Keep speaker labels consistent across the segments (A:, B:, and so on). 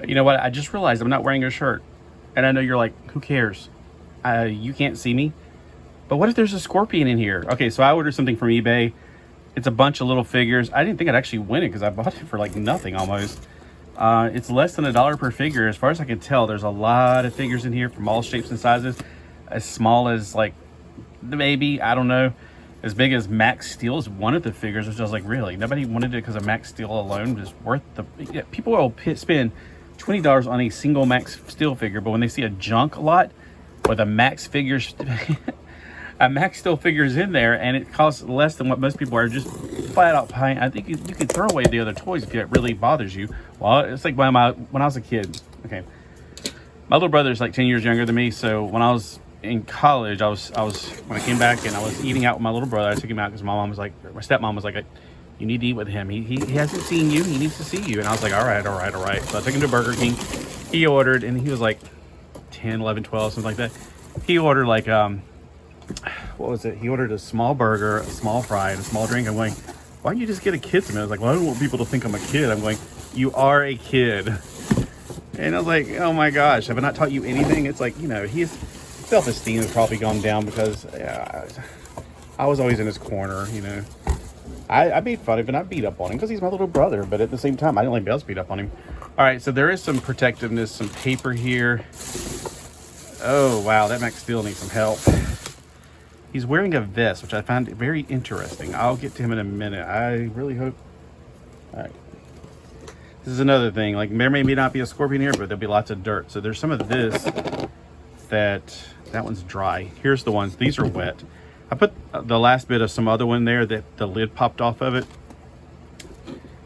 A: You know what? I just realized I'm not wearing a shirt. And I know you're like, who cares? You can't see me. But what if there's a scorpion in here? Okay, so I ordered something from eBay. It's a bunch of little figures. I didn't think I'd actually win it because I bought it for like nothing almost. It's less than $1 per figure. As far as I can tell, there's a lot of figures in here from all shapes and sizes. As small as like the baby, I don't know. As big as Max Steel is one of the figures, which I was like, really? Nobody wanted it because of Max Steel alone is worth the... Yeah, people will spend $20 on a single Max Steel figure, but when they see a junk lot with a Max figures... a Max Steel figures in there, and it costs less than what most people are just flat out paying. I think you could throw away the other toys if it really bothers you. Well, it's like when I was a kid. Okay, my little brother's like 10 years younger than me, so when I was in college, I was when I came back and I was eating out with my little brother. I took him out because my stepmom was like, you need to eat with him. He hasn't seen you. He needs to see you. And I was like, all right. So I took him to Burger King. He ordered, and he was like 10, 11, 12, something like that. He ordered like what was it? He ordered a small burger, a small fry, and a small drink. I'm going, why don't you just get a kid's meal? I was like, well, I don't want people to think I'm a kid. I'm going, you are a kid. And I was like, oh my gosh, have I not taught you anything? It's like, you know, his self-esteem has probably gone down because I was always in his corner, you know. I made fun of him and I beat up on him because he's my little brother, but at the same time, I didn't like anybody else beat up on him. All right, so there is some protectiveness, some paper here. Oh, wow, that Max Steel needs some help. He's wearing a vest, which I find very interesting. I'll get to him in a minute. I really hope... All right. This is another thing. Like, there may not be a scorpion here, but there'll be lots of dirt. So there's some of this that one's dry. Here's the ones. These are wet. I put the last bit of some other one there that the lid popped off of it.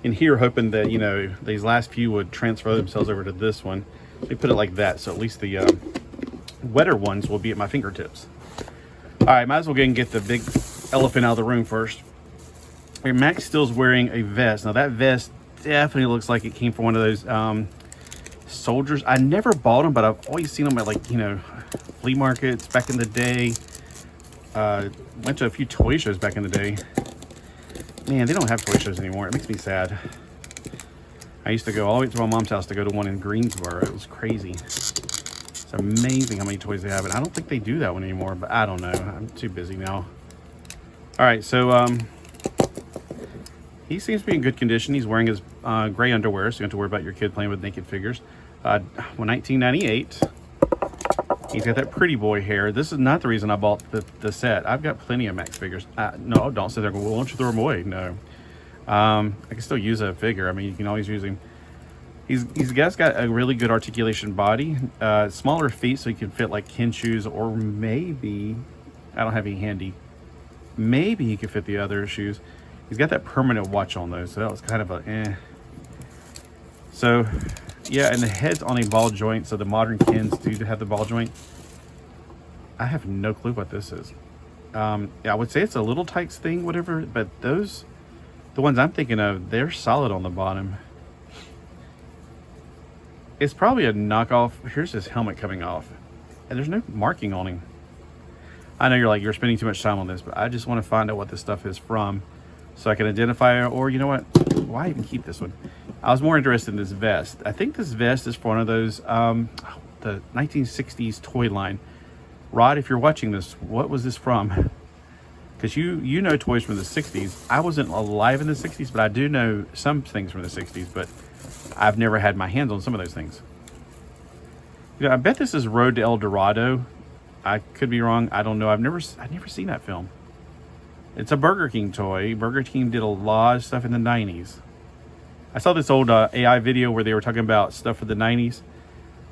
A: In here, hoping that, you know, these last few would transfer themselves over to this one. They put it like that, so at least the wetter ones will be at my fingertips. All right, might as well go and get the big elephant out of the room first. Here, Max Steel's wearing a vest. Now that vest definitely looks like it came from one of those soldiers. I never bought them, but I've always seen them at, like, you know, flea markets back in the day. Went to a few toy shows back in the day. Man, they don't have toy shows anymore. It makes me sad. I used to go all the way to my mom's house to go to one in Greensboro. It was crazy. It's amazing how many toys they have. And I don't think they do that one anymore, but I don't know. I'm too busy now. All right, so he seems to be in good condition. He's wearing his gray underwear, so you don't have to worry about your kid playing with naked figures. 1998. He's got that pretty boy hair. This is not the reason I bought the set. I've got plenty of Max figures. No, don't sit there and go, well, why don't you throw them away? No. I can still use a figure. I mean, you can always use him. He's got a really good articulation body. Smaller feet, so he can fit like Ken shoes, or maybe, I don't have any handy. Maybe he could fit the other shoes. He's got that permanent watch on those, so that was kind of a eh. So, yeah, and the head's on a ball joint, so the modern Kens do have the ball joint. I have no clue what this is. Yeah, I would say it's a Little Tykes thing, whatever, but those, the ones I'm thinking of, they're solid on the bottom. It's probably a knockoff. Here's his helmet coming off, and there's no marking on him. I know you're like, you're spending too much time on this, but I just want to find out what this stuff is from so I can identify it, or you know what? Why even keep this one? I was more interested in this vest. I think this vest is for one of those, the 1960s toy line. Rod, if you're watching this, what was this from? Because you know toys from the 60s. I wasn't alive in the 60s, but I do know some things from the 60s, but I've never had my hands on some of those things. You know, I bet this is Road to El Dorado. I could be wrong. I don't know. I've never seen that film. It's a Burger King toy. Burger King did a lot of stuff in the 90s. I saw this old AI video where they were talking about stuff for the 90s.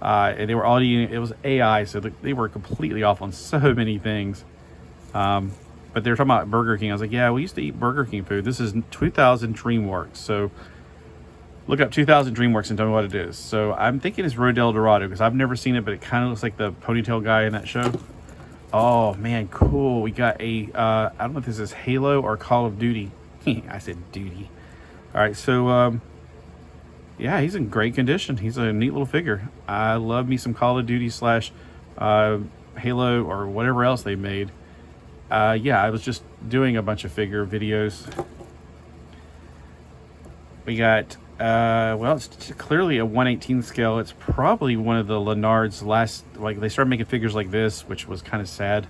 A: And they were all it was AI, so they were completely off on so many things. But they were talking about Burger King. I was like, yeah, we used to eat Burger King food. This is 2000 DreamWorks. So look up 2000 DreamWorks and tell me what it is. So I'm thinking it's Road to El Dorado because I've never seen it, but it kind of looks like the ponytail guy in that show. Oh, man, cool. We got a, I don't know if this is Halo or Call of Duty. I said duty. All right, so, yeah, he's in great condition. He's a neat little figure. I love me some Call of Duty / Halo or whatever else they made. Yeah, I was just doing a bunch of figure videos. We got Well, it's clearly a 1/18 scale. It's probably one of the Leonard's last, like, they started making figures like this, which was kind of sad.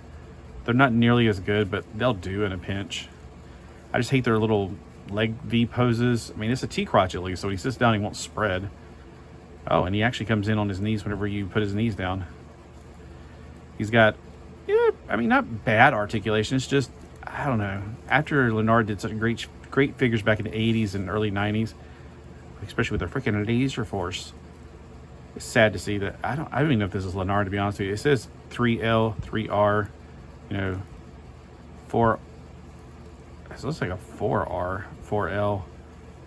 A: They're not nearly as good, but they'll do in a pinch. I just hate their little leg V poses. I mean, it's a T-crotch at least, so when he sits down, he won't spread. Oh, and he actually comes in on his knees whenever you put his knees down. He's got, yeah, I mean, not bad articulation. It's just, I don't know. After Leonard did such great figures back in the 80s and early 90s, especially with their freaking laser force, it's sad to see that. I don't even know if this is Leonard, to be honest with you. It says 3L, 3R, you know, 4. It looks like a 4R, 4L,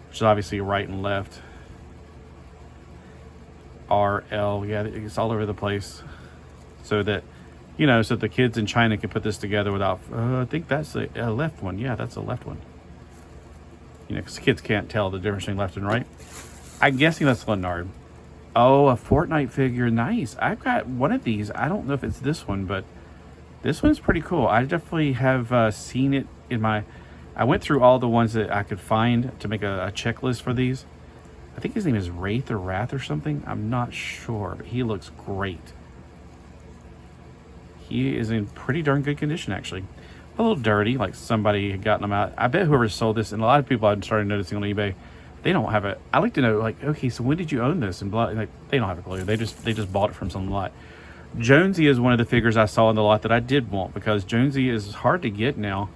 A: which is obviously right and left. RL, yeah, it's all over the place. So that, you know, so the kids in China can put this together without, I think that's the left one. Yeah, that's the left one. You know, because kids can't tell the difference between left and right. I'm guessing that's Leonard. Oh, a Fortnite figure. Nice. I've got one of these. I don't know if it's this one, but this one's pretty cool. I definitely have seen it in my... I went through all the ones that I could find to make a checklist for these. I think his name is Wraith or Wrath or something. I'm not sure, but he looks great. He is in pretty darn good condition, actually. A little dirty, like somebody had gotten them out. I bet whoever sold this, and a lot of people I've started noticing on eBay, they don't have it. I like to know, like, okay, so when did you own this? And blah, like, they don't have a clue. They just bought it from some lot. Jonesy is one of the figures I saw in the lot that I did want, because Jonesy is hard to get now.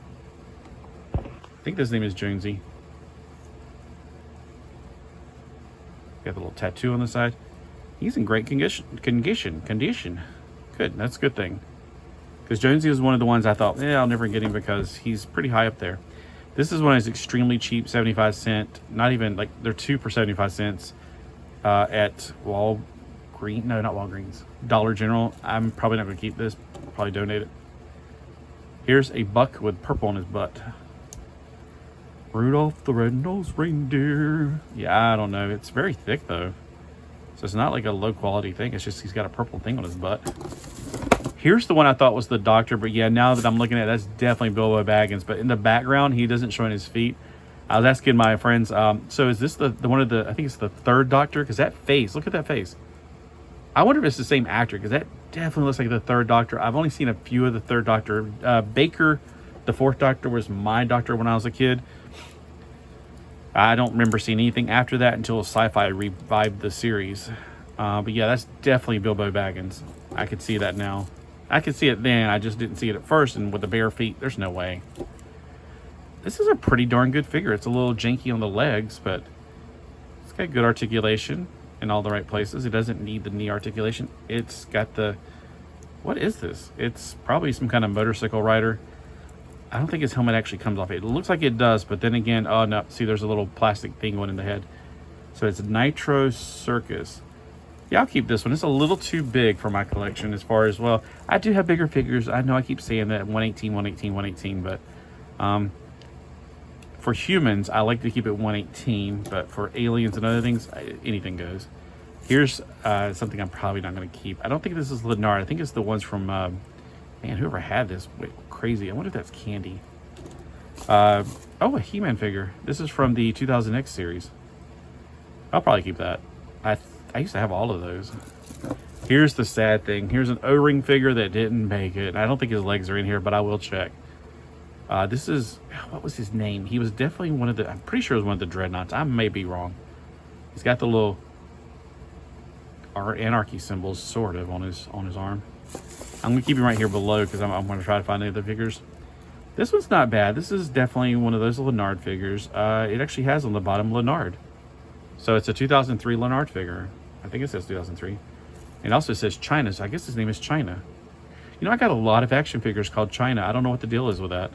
A: I think his name is Jonesy. Got the little tattoo on the side. He's in great condition. Good, that's a good thing. Because Jonesy was one of the ones I thought, yeah, I'll never get him because he's pretty high up there. This is one that's extremely cheap, 75 cent. Not even, like, they're 2 for 75 cents at Walgreens. No, not Walgreens. Dollar General. I'm probably not going to keep this. Probably donate it. Here's a buck with purple on his butt. Rudolph the Red-Nosed Reindeer. Yeah, I don't know. It's very thick, though. So it's not like a low-quality thing. It's just he's got a purple thing on his butt. Here's the one I thought was the doctor, but yeah, now that I'm looking at it, that's definitely Bilbo Baggins. But in the background, he doesn't show his feet. I was asking my friends, so is this the one of the, I think it's the third doctor? Because that face, look at that face. I wonder if it's the same actor, because that definitely looks like the third doctor. I've only seen a few of the third doctor. Baker, the fourth doctor, was my doctor when I was a kid. I don't remember seeing anything after that until Sci-Fi revived the series. But yeah, that's definitely Bilbo Baggins. I could see that now. I could see it then. I just didn't see it at first. And with the bare feet, there's no way. This is a pretty darn good figure. It's a little janky on the legs, but it's got good articulation in all the right places. It doesn't need the knee articulation. It's got the... What is this? It's probably some kind of motorcycle rider. I don't think his helmet actually comes off. It looks like it does, but then again, oh no, see, there's a little plastic thing going in the head. So it's Nitro Circus. Yeah, I'll keep this one. It's a little too big for my collection as far as, well, I do have bigger figures. I know I keep saying that 118, 118, 118, but for humans, I like to keep it 118, but for aliens and other things, anything goes. Here's something I'm probably not going to keep. I don't think this is Leonard. I think it's the ones from, man, whoever had this, wait, crazy. I wonder if that's Candy. Oh, a He-Man figure. This is from the 2000X series. I'll probably keep that. I used to have all of those. Here's the sad thing. Here's an O-ring figure that didn't make it. I don't think his legs are in here, but I will check. This is, what was his name? He was definitely one of the, I'm pretty sure it was one of the Dreadnoughts. I may be wrong. He's got the little anarchy symbols, sort of, on his arm. I'm going to keep him right here below because I'm going to try to find the other figures. This one's not bad. This is definitely one of those Leonard figures. It actually has on the bottom Leonard. So it's a 2003 Leonard figure. I think it says 2003. It also says China, so I guess his name is China. You know, I got a lot of action figures called China. I don't know what the deal is with that.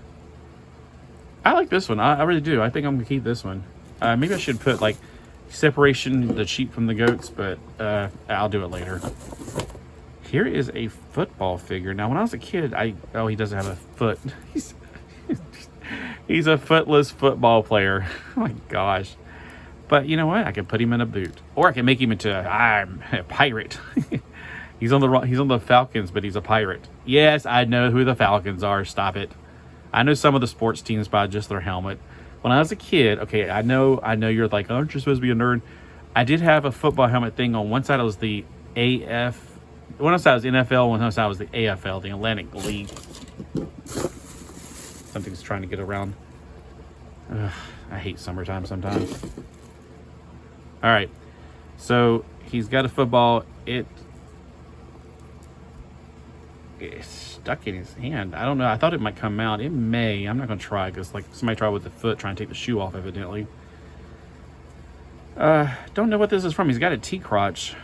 A: I like this one. I really do. I think I'm going to keep this one. Maybe I should put, like, separation the sheep from the goats, but I'll do it later. Here is a football figure. Now, when I was a kid, oh, he doesn't have a foot. He's a footless football player. Oh, my gosh. But you know what? I can put him in a boot, or I can make him into I'm a pirate. He's on the Falcons, but he's a pirate. Yes, I know who the Falcons are. Stop it. I know some of the sports teams by just their helmet. When I was a kid, okay, I know you're like, aren't you supposed to be a nerd? I did have a football helmet thing. On one side, it was the one side was NFL, one side was the AFL, the Atlantic League. Something's trying to get around. Ugh, I hate summertime sometimes. All right, so he's got a football. It's stuck in his hand. I don't know. I thought it might come out. It may. I'm not going to try because like somebody tried with the foot trying to take the shoe off evidently. Don't know what this is from. He's got a T-crotch.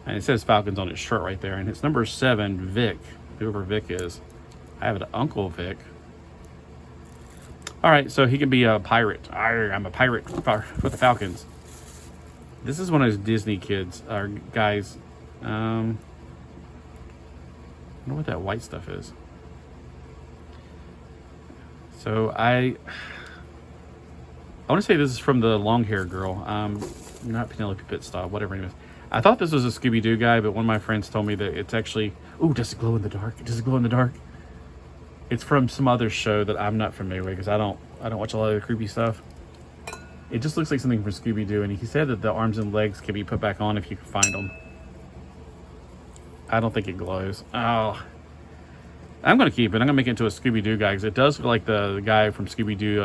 A: And it says Falcons on his shirt right there. And it's number 7, Vic. Whoever Vic is. I have an Uncle Vic. All right, so he can be a pirate. I'm a pirate for the Falcons. This is one of those Disney kids, or guys. I wonder what that white stuff is. So I want to say this is from the long hair girl. Not Penelope Pitstop, whatever her name is. I thought this was a Scooby-Doo guy, but one of my friends told me that it's actually... Ooh, does it glow in the dark? Does it glow in the dark? It's from some other show that I'm not familiar with because I don't watch a lot of the creepy stuff. It just looks like something from Scooby-Doo, and he said that the arms and legs can be put back on if you can find them. I don't think it glows. Oh. I'm going to keep it. I'm going to make it into a Scooby-Doo guy because it does look like the guy from Scooby-Doo.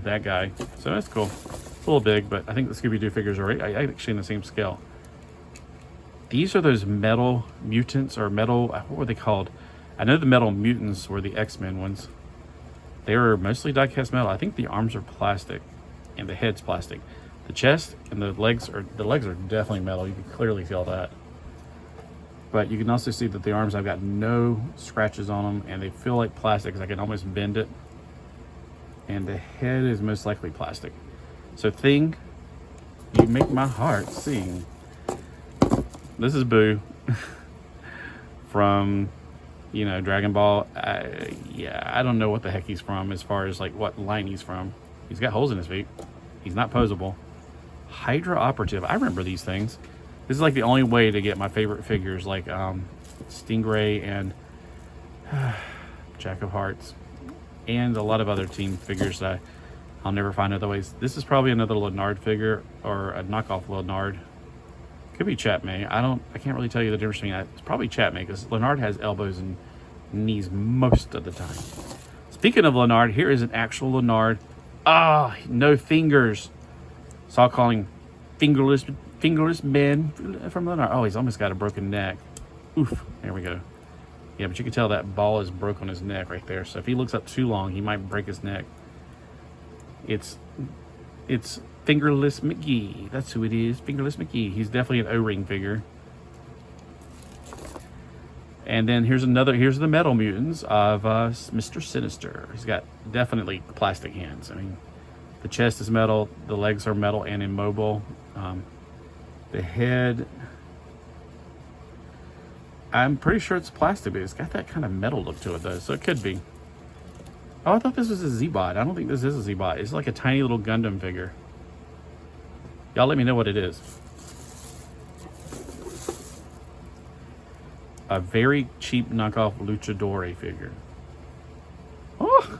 A: That guy. So that's cool. It's a little big, but I think the Scooby-Doo figures are actually in the same scale. These are those metal mutants or metal... What were they called? I know the metal mutants were the X-Men ones. They were mostly die-cast metal. I think the arms are plastic and the head's plastic. The chest and the legs are definitely metal. You can clearly feel that. But you can also see that the arms, I've got no scratches on them, and they feel like plastic because I can almost bend it. And the head is most likely plastic. So Thing, you make my heart sing. This is Boo from, Dragon Ball. I don't know what the heck he's from as far as like what line he's from. He's got holes in his feet. He's not posable. Hydra Operative. I remember these things. This is like the only way to get my favorite figures like Stingray and Jack of Hearts and a lot of other team figures that I'll never find other ways. This is probably another Leonard figure or a knockoff Leonard. Could be Chatmay. I can't really tell you the difference between that. It's probably Chatmay because Leonard has elbows and knees most of the time. Speaking of Leonard, here is an actual Leonard. No fingers. So I'll call him fingerless Ben from Leonard. Oh, he's almost got a broken neck. Oof. There we go. Yeah, but you can tell that ball is broke on his neck right there. So if he looks up too long, he might break his neck. It's Fingerless McGee. That's who it is. Fingerless McGee. He's definitely an O-ring figure. And then here's the metal mutants of Mr. Sinister. He's got definitely plastic hands. I mean, the chest is metal, the legs are metal and immobile. The head, I'm pretty sure it's plastic, but it's got that kind of metal look to it though, so it could be. Oh, I thought this was a Z-Bot. I don't think this is a Z-Bot. It's like a tiny little Gundam figure. Y'all let me know what it is. A very cheap knockoff Luchadore figure. Oh!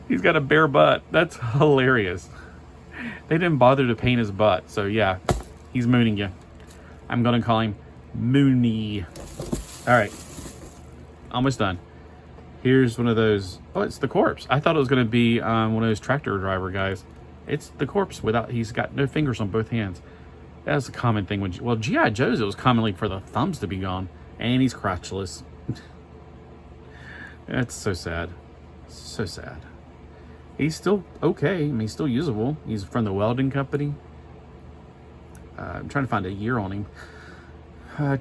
A: He's got a bare butt. That's hilarious. They didn't bother to paint his butt, so yeah, he's mooning you. I'm gonna call him Moony. All right, almost done. Here's one of those. Oh, it's the corpse. I thought it was gonna be one of those tractor driver guys. It's the corpse he's got no fingers on both hands. That's a common thing when G.I. Joe's, it was commonly for the thumbs to be gone, and he's crotchless. That's so sad. So sad. He's still okay. I mean, he's still usable. He's from the welding company. I'm trying to find a year on him.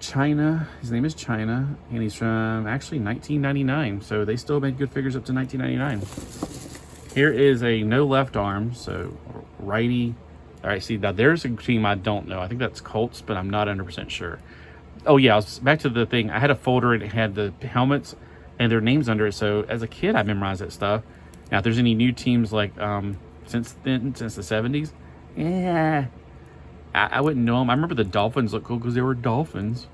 A: China. His name is China, and he's from actually 1999. So they still made good figures up to 1999. Here is a no left arm, so righty. All right, see, now there's a team I don't know. I think that's Colts, but I'm not 100% sure. Oh yeah, back to the thing. I had a folder and it had the helmets and their names under it. So as a kid, I memorized that stuff. Now, if there's any new teams like since the 70s, yeah, I wouldn't know them. I remember the Dolphins looked cool because they were dolphins,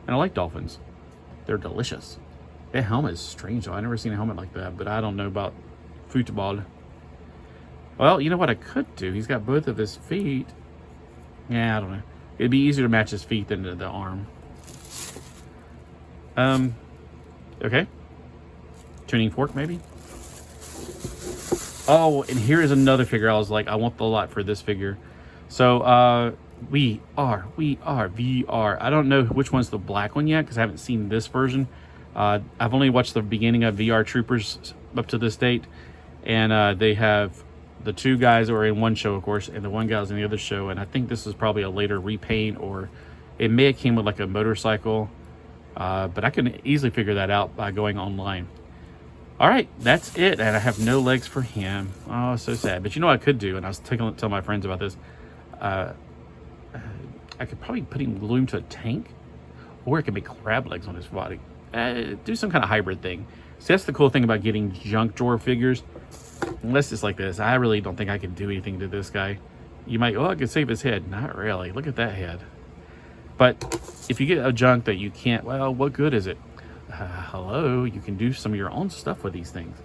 A: and I like dolphins. They're delicious. That helmet is strange though. I've never seen a helmet like that, but I don't know about football. Well, you know what I could do? He's got both of his feet. Yeah, I don't know. It'd be easier to match his feet than the arm. Okay. Tuning fork, maybe? Oh, and here is another figure. I was like, I want the lot for this figure. So, we are VR. I don't know which one's the black one yet, because I haven't seen this version. I've only watched the beginning of VR Troopers up to this date. And they have the two guys that were in one show, of course, and the one guy was in the other show. And I think this is probably a later repaint, or it may have came with like a motorcycle. But I can easily figure that out by going online. All right, that's it. And I have no legs for him. Oh, so sad. But you know what I could do? And I was telling my friends about this. I could probably glue him to a tank, or it could make crab legs on his body. Do some kind of hybrid thing. See, that's the cool thing about getting junk drawer figures. Unless it's like this, I really don't think I can do anything to this guy. You might, oh, I could save his head. Not really. Look at that head. But if you get a junk that you can't, well, what good is it? Hello, you can do some of your own stuff with these things.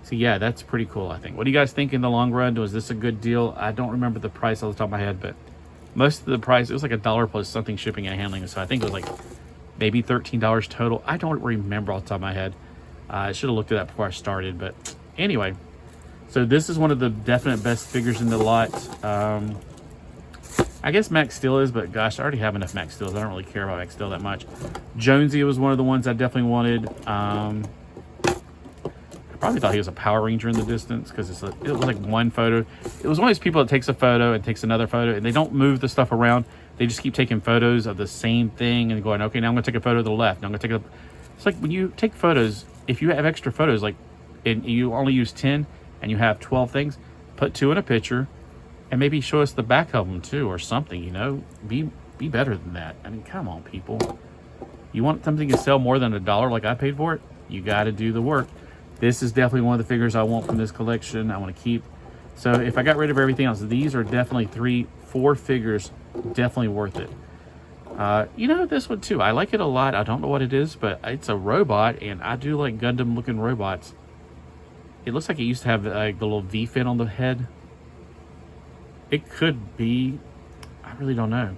A: So yeah, that's pretty cool, I think. What do you guys think in the long run? Was this a good deal? I don't remember the price off the top of my head, but most of the price, it was like $1 plus something shipping and handling. So I think it was like maybe $13 total. I don't remember off the top of my head. I should have looked at that before I started, but anyway. So this is one of the definite best figures in the lot. I guess Max Steel is, but gosh, I already have enough Max Steels. I don't really care about Max Steel that much. Jonesy was one of the ones I definitely wanted. I probably thought he was a Power Ranger in the distance, because it was like one photo. It was one of those people that takes a photo and takes another photo, and they don't move the stuff around. They just keep taking photos of the same thing and going, okay, now I'm going to take a photo to the left. Now I'm going to take a... It's like when you take photos, if you have extra photos, like, and you only use 10 and you have 12 things, put 2 in a picture, and maybe show us the back of them too, or something, you know. Be better than that. I mean, come on, people. You want something to sell more than $1 like I paid for it? You got to do the work. This is definitely one of the figures I want from this collection. I want to keep. So if I got rid of everything else, these are definitely 4 figures, definitely worth it. You know, this one too, I like it a lot. I don't know what it is, but it's a robot, and I do like Gundam looking robots. It looks like it used to have like the little V fin on the head. It could be, I really don't know.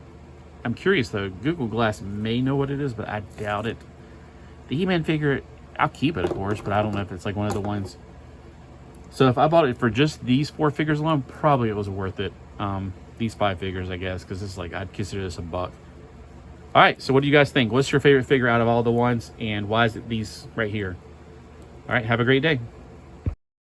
A: I'm curious though. Google Glass may know what it is, but I doubt it. The He-Man figure, I'll keep it of course, but I don't know if it's like one of the ones. So if I bought it for just these 4 figures alone, probably it was worth it. These 5 figures, I guess, because it's like, I'd consider this $1. All right, so what do you guys think? What's your favorite figure out of all the ones, and why is it these right here? All right, have a great day.